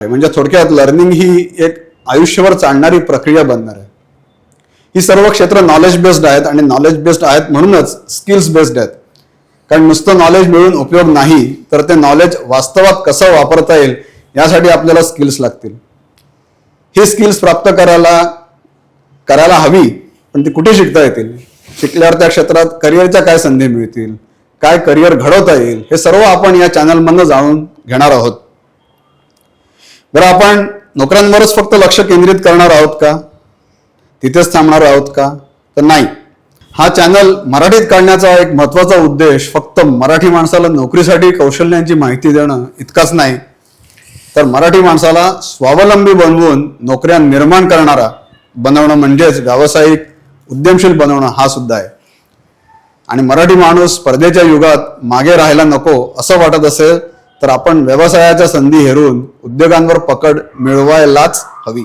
म्हणजे थोडक्यात लर्निंग ही एक आयुष्यभर चालणारी प्रक्रिया बनणार आहे. ही सर्व क्षेत्र नॉलेज बेस्ड आहेत आणि नॉलेज बेस्ड आहेत म्हणूनच स्किल्स बेस्ड आहेत. कारण नुसतं नॉलेज मिळून उपयोग नाही, तर ते नॉलेज वास्तवात कसं वापरता येईल यासाठी आपल्याला स्किल्स लागतील. ही स्किल्स प्राप्त करायला हवी, पण ती कुठे शिकता येतील? शिकल्यावर त्या क्षेत्रात करिअरच्या काय संधी मिळतील, काय करिअर घडवता येईल, हे सर्व आपण या चॅनलमधून जाणून घेणार आहोत. बरं, आपण नोकऱ्यांवरच फक्त लक्ष केंद्रित करणार आहोत का? तिथेच थांबणार आहोत का? तर नाही. हा चॅनल मराठीत काढण्याचा एक महत्वाचा उद्देश फक्त मराठी माणसाला नोकरीसाठी कौशल्यांची माहिती देणं इतकाच नाही, तर मराठी माणसाला स्वावलंबी बनवून नोकऱ्या निर्माण बनवणं म्हणजेच व्यावसायिक उद्यमशील बनवणं हा सुद्धा आहे. आणि मराठी माणूस स्पर्धेच्या युगात मागे राहायला नको असं वाटत असेल तर आपण व्यवसायाच्या संधी हेरून उद्योगांवर पकड मिळवायलाच हवी.